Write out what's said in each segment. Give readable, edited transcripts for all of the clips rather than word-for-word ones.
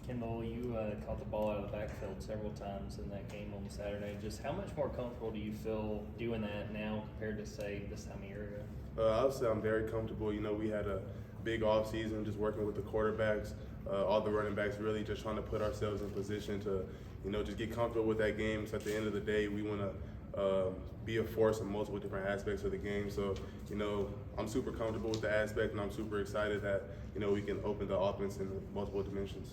Kendall, you caught the ball out of the backfield several times in that game on Saturday. Just how much more comfortable do you feel doing that now compared to, say, this time a year ago? I would say I'm very comfortable. You know, we had a big off season just working with the quarterbacks, all the running backs, really just trying to put ourselves in position to, you know, just get comfortable with that game. So at the end of the day, we want to be a force in multiple different aspects of the game. So, you know, I'm super comfortable with the aspect, and I'm super excited that, you know, we can open the offense in multiple dimensions.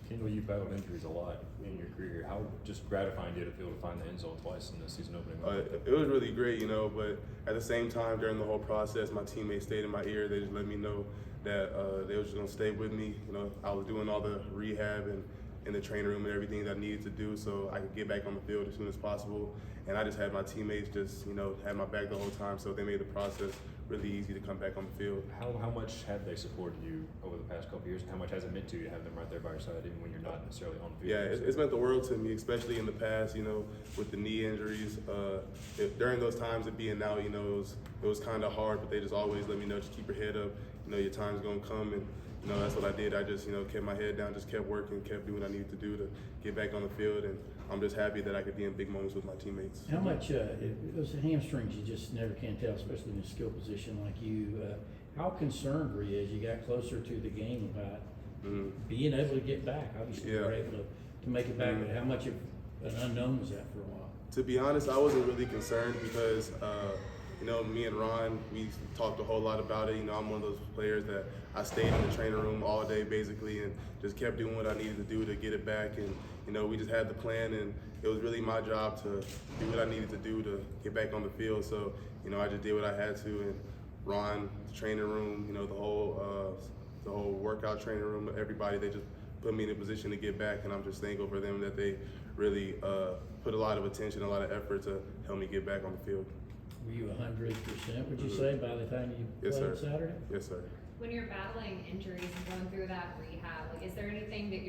Kendall, you battled injuries a lot in your career. How just gratifying did it feel to find the end zone twice in the season opening? It was really great, you know, but at the same time, during the whole process, my teammates stayed in my ear. They just let me know that they were just going to stay with me. You know, I was doing all the rehab and in the training room and everything that I needed to do so I could get back on the field as soon as possible. And I just had my teammates just, you know, had my back the whole time, so they made the process really easy to come back on the field. How much have they supported you over the past couple of years, and how much has it meant to you to have them right there by your side even when you're not necessarily on the field? Yeah, it's meant the world to me, especially in the past, you know, with the knee injuries. During those times of being out, you know, it was kind of hard, but they just always let me know, just keep your head up. You know, your time's going to come, and, you know, that's what I did. I just, you know, kept my head down, just kept working, kept doing what I needed to do to get back on the field, and I'm just happy that I could be in big moments with my teammates. How much, those hamstrings, you just never can tell, especially in a skill position like you. How concerned were you as you got closer to the game about being able to get back? Obviously, you were able to make it back, but how much of an unknown was that for a while? To be honest, I wasn't really concerned because, you know, me and Ron, we talked a whole lot about it. You know, I'm one of those players that I stayed in the training room all day basically and just kept doing what I needed to do to get it back. And, you know, we just had the plan, and it was really my job to do what I needed to do to get back on the field. So, you know, I just did what I had to. And Ron, the training room, you know, the whole workout training room, everybody, they just put me in a position to get back. And I'm just thankful for them that they really put a lot of attention, a lot of effort to help me get back on the field. Were you 100%, would you say, by the time you played Saturday? Yes, sir. When you're battling injuries and going through that rehab, like, is there anything that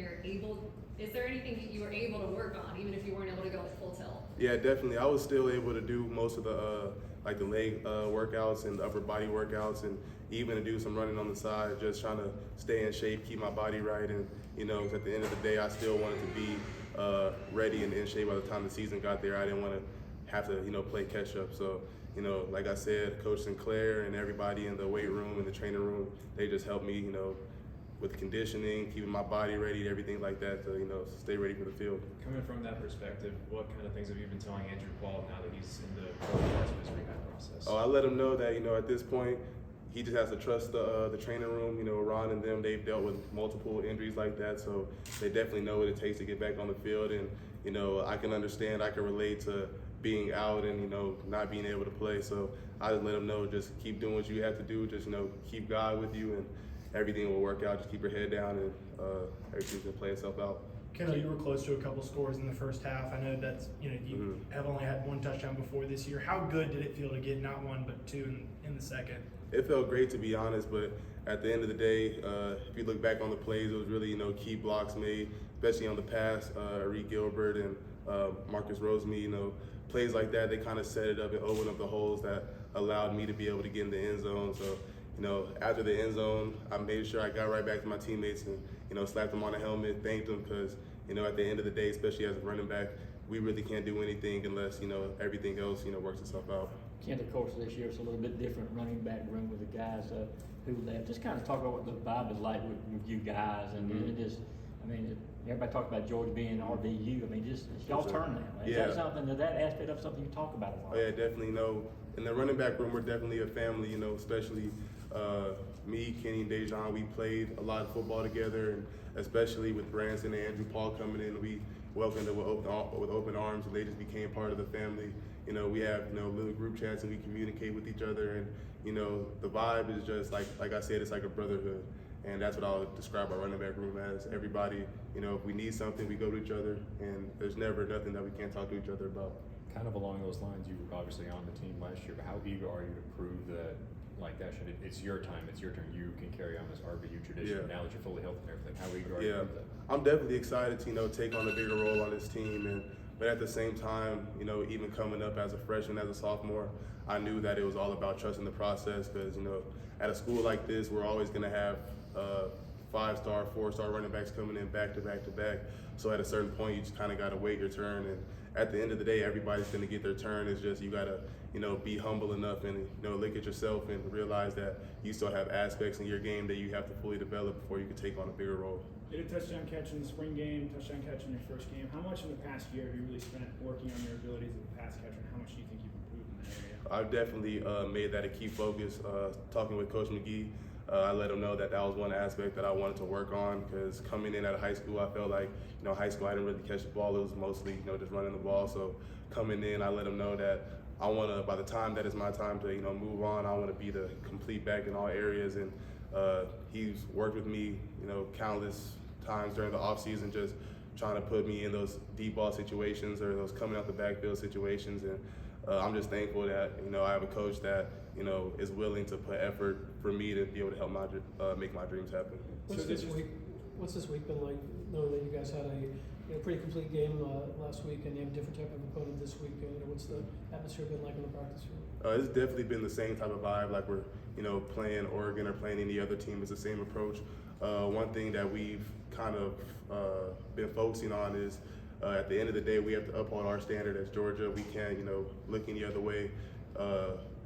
you were able to work on, even if you weren't able to go at full tilt? Yeah, definitely. I was still able to do most of the like the leg workouts and the upper body workouts, and even to do some running on the side, just trying to stay in shape, keep my body right. And, you know, at the end of the day, I still wanted to be ready and in shape by the time the season got there. I didn't want to have to, you know, play catch up. So, you know, like I said, Coach Sinclair and everybody in the weight room and the training room, they just helped me, you know, with conditioning, keeping my body ready, everything like that to, you know, stay ready for the field. Coming from that perspective, what kind of things have you been telling Andrew Paul now that he's in the early parts of his rehab process? Oh, I let him know that, you know, at this point, he just has to trust the training room. You know, Ron and them, they've dealt with multiple injuries like that, so they definitely know what it takes to get back on the field. And, you know, I can understand, I can relate to being out and, you know, not being able to play. So I just let him know, just keep doing what you have to do, just, you know, keep God with you, and everything will work out. Just keep your head down, and everything's gonna play itself out. Kendall, you were close to a couple scores in the first half. I know that's, you know, you have only had one touchdown before this year. How good did it feel to get not one but two in the second? It felt great, to be honest, but at the end of the day, if you look back on the plays, it was really, you know, key blocks made, especially on the pass. Reed Gilbert and Marcus Rosemead, you know, plays like that, they kind of set it up and opened up the holes that allowed me to be able to get in the end zone. So, you know, after the end zone, I made sure I got right back to my teammates and, you know, slapped them on the helmet, thanked them, because, you know, at the end of the day, especially as a running back, we really can't do anything unless, you know, everything else, you know, works itself out. Kendall, of course, this year it's a little bit different running back room with the guys who left. Just kind of talk about what the vibe is like with you guys, and it is, I mean, everybody talks about Georgia being RBU. I mean, just it's y'all turn now. Is that something, that aspect of something you talk about a lot? Oh, yeah, definitely. You know, in the running back room, we're definitely a family, you know, especially me, Kenny, and Dejan. We played a lot of football together, and especially with Branson and Andrew Paul coming in, we welcomed them with open arms, and they just became part of the family. You know, we have, you know, little group chats, and we communicate with each other, and, you know, the vibe is just like I said, it's like a brotherhood. And that's what I would describe our running back room as. Everybody, you know, if we need something, we go to each other, and there's never nothing that we can't talk to each other about. Kind of along those lines, you were obviously on the team last year, but how eager are you to prove that, like, it's your time, it's your turn, you can carry on this RBU tradition now that you're fully healthy and everything? How eager are you to prove that? I'm definitely excited to, you know, take on a bigger role on this team, but at the same time, you know, even coming up as a freshman, as a sophomore, I knew that it was all about trusting the process, because, you know, at a school like this, we're always going to have 5-star, 4-star running backs coming in back to back to back. So at a certain point, you just kind of got to wait your turn. And at the end of the day, everybody's going to get their turn. It's just you got to, be humble enough and, look at yourself and realize that you still have aspects in your game that you have to fully develop before you can take on a bigger role. You did a touchdown catch in the spring game, touchdown catch in your first game. How much in the past year have you really spent working on your abilities as a pass catcher, and how much do you think you've improved in that area? I've definitely made that a key focus. Talking with Coach McGee, I let him know that was one aspect that I wanted to work on, because coming in out of high school, I felt like, high school I didn't really catch the ball. It was mostly, just running the ball. So coming in, I let him know that I want to, by the time that is my time to, move on, I want to be the complete back in all areas. And he's worked with me, countless times during the off season, just trying to put me in those deep ball situations or those coming out the backfield situations. And I'm just thankful that, I have a coach that, is willing to put effort for me to be able to help make my dreams happen. What's this week been like, knowing that you guys had a pretty complete game last week, and you have a different type of opponent this week? What's the atmosphere been like in the practice field? It's definitely been the same type of vibe, like we're playing Oregon or playing any other team. It's the same approach. One thing that we've kind of been focusing on is at the end of the day, we have to uphold our standard as Georgia. We can't look any other way.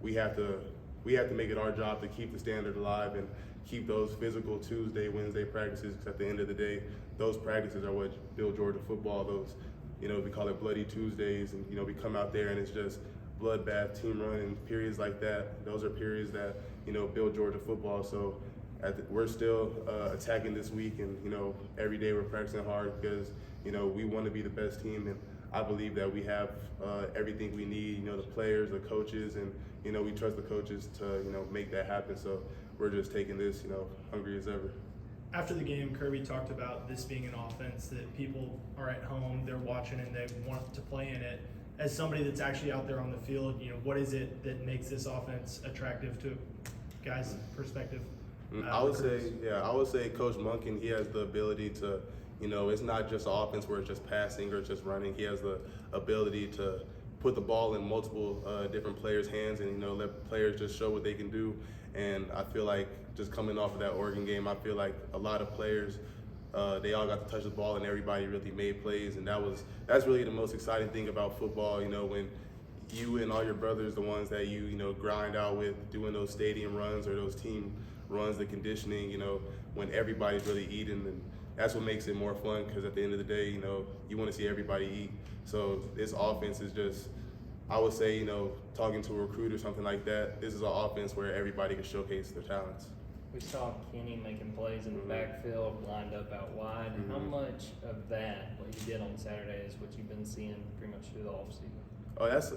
We have to make it our job to keep the standard alive and keep those physical Tuesday, Wednesday practices, because at the end of the day, those practices are what build Georgia football. Those, we call it Bloody Tuesdays, and we come out there and it's just bloodbath, team run, and periods like that. Those are periods that build Georgia football. So we're still attacking this week, and every day we're practicing hard because we want to be the best team, and I believe that we have everything we need. The players, the coaches, and we trust the coaches to make that happen. So we're just taking this hungry as ever. After the game, Kirby talked about this being an offense that people are at home, they're watching, and they want to play in it. As somebody that's actually out there on the field, what is it that makes this offense attractive to guys' perspective? I would say Coach Monken, he has the ability to, it's not just an offense where it's just passing or just running. He has the ability to put the ball in multiple different players' hands and, let players just show what they can do. And I feel like just coming off of that Oregon game, I feel like a lot of players, they all got to touch the ball and everybody really made plays. And that's really the most exciting thing about football, when you and all your brothers, the ones that you grind out with, doing those stadium runs or those team runs, the conditioning, when everybody's really eating, and that's what makes it more fun, because at the end of the day, you want to see everybody eat. So this offense is just, I would say, talking to a recruit or something like that, this is an offense where everybody can showcase their talents. We saw Kenny making plays in the backfield, lined up out wide. How much of that, what you did on Saturday, is what you've been seeing pretty much through the offseason? Oh, that's,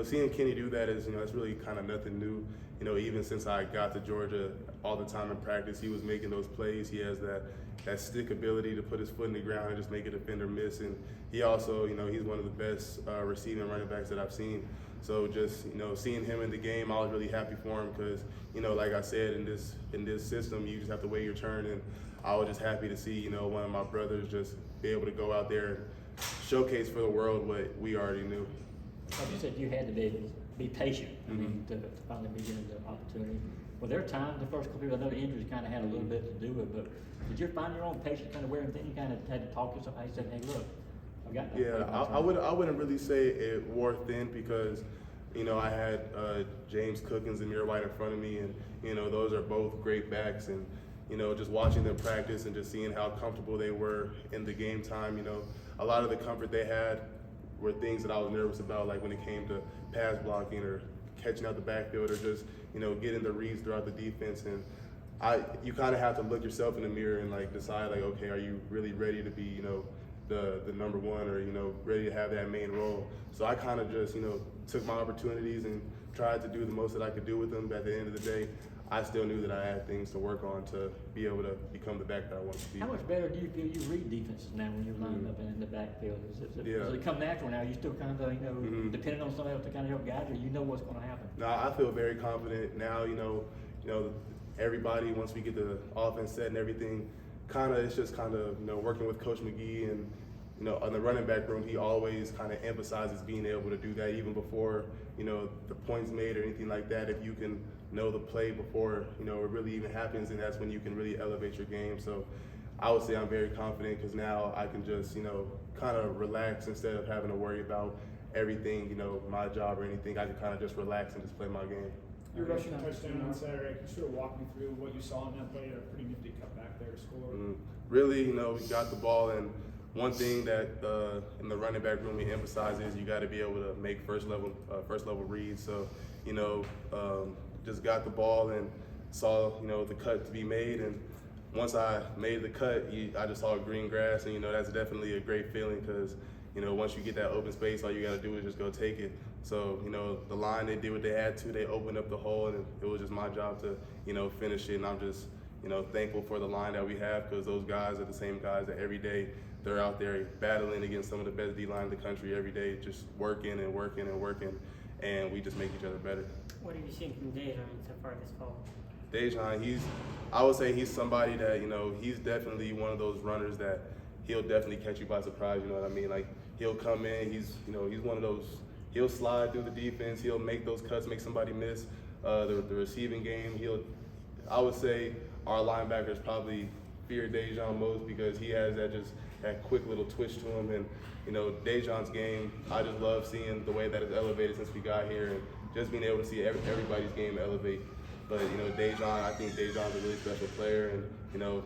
seeing Kenny do that is, that's really kind of nothing new. Even since I got to Georgia, all the time in practice, he was making those plays. He has that stick ability to put his foot in the ground and just make a defender miss. And he also, he's one of the best receiving running backs that I've seen. So just, seeing him in the game, I was really happy for him because, like I said, in this system, you just have to wait your turn. And I was just happy to see, one of my brothers just be able to go out there and showcase for the world what we already knew. Like you said, you had to be patient. I mean, to finally be given the opportunity. Were there times the first couple of years, I know the injuries kind of had a little bit to do with it, but did you find your own patience kind of wearing thin? You kind of had to talk to somebody, said, hey, look, I got that. Yeah, I wouldn't really say it wore thin because, I had James Cookins and Amir White in front of me, and, those are both great backs. And, just watching them practice and just seeing how comfortable they were in the game time, a lot of the comfort they had were things that I was nervous about, like when it came to pass blocking or catching out the backfield or just, getting the reads throughout the defense. And you kind of have to look yourself in the mirror and like decide like, okay, are you really ready to be, the number one or, ready to have that main role? So I kind of just, took my opportunities and tried to do the most that I could do with them. But at the end of the day, I still knew that I had things to work on to be able to become the back that I wanted to be. How much better do you feel you read defenses now when you're lining up in the backfield? Does it come natural now? You still kind of, depending on somebody else to kind of help guide you, you know what's going to happen? No, I feel very confident now. Everybody, once we get the offense set and everything, it's just working with Coach McGee and in the running back room, he always kind of emphasizes being able to do that even before the points made or anything like that. If you can know the play before, you know, it really even happens, and that's when you can really elevate your game. So I would say I'm very confident because now I can just, you know, kind of relax instead of having to worry about everything, you know, my job or anything. I can kind of just relax and just play my game. Your rushing touchdown on Saturday, can you sort of walk me through what you saw in that play? A pretty nifty cutback there to score. Really, you know, we got the ball, and one thing that in the running back room we emphasize is you got to be able to make first level reads. So, you know, just got the ball and saw, you know, the cut to be made, and once I made the cut, I just saw green grass, and you know that's definitely a great feeling because, you know, once you get that open space, all you got to do is just go take it. So, you know, the line, they did what they had to. They opened up the hole, and it was just my job to, you know, finish it. And I'm just, you know, thankful for the line that we have because those guys are the same guys that every day they're out there battling against some of the best D-line in the country every day, just working and working and working, and we just make each other better. What have you seen from Dejan so far this fall? Dejan, I would say he's somebody that, you know, he's definitely one of those runners that he'll definitely catch you by surprise, you know what I mean? Like, he'll come in, he's one of those, he'll slide through the defense, he'll make those cuts, make somebody miss the receiving game. I would say our linebackers probably fear Dejan most because he has that quick little twitch to him. And, you know, Dejan's game, I just love seeing the way that it's elevated since we got here and just being able to see everybody's game elevate. But, you know, Dejan, I think Dejan's a really special player, and, you know,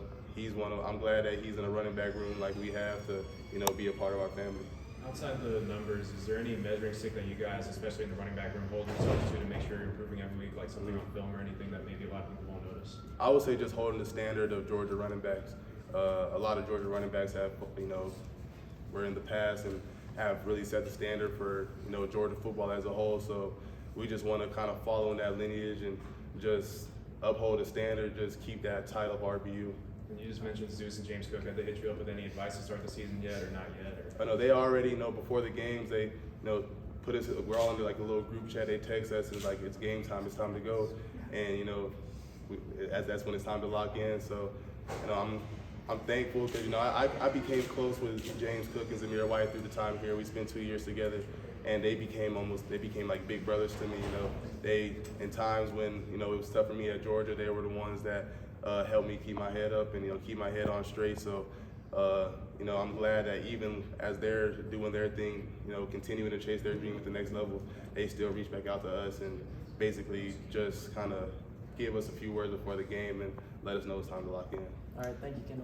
I'm glad that he's in a running back room like we have to, you know, be a part of our family. Outside the numbers, is there any measuring stick that you guys, especially in the running back room, hold yourselves to make sure you're improving every week, like something on film or anything that maybe a lot of people won't notice? I would say just holding the standard of Georgia running backs. A lot of Georgia running backs have, you know, were in the past and have really set the standard for, you know, Georgia football as a whole. So we just want to kind of follow in that lineage and just uphold the standard, just keep that title of RBU. And you just mentioned Zeus and James Cook. Have they hit you up with any advice to start the season yet or not yet? I know they already, you know, before the games, they, you know, put us, we're all under like a little group chat. They text us and like, it's game time, it's time to go. And, you know, that's when it's time to lock in. So, you know, I'm thankful because, you know, I became close with James Cook and Zamir White through the time here. We spent 2 years together, and they became like big brothers to me. You know, they, in times when, you know, it was tough for me at Georgia, they were the ones that helped me keep my head up and, you know, keep my head on straight. So, you know, I'm glad that even as they're doing their thing, you know, continuing to chase their dream at the next level, they still reach back out to us and basically just kind of give us a few words before the game and let us know it's time to lock in. All right, thank you, Kendall.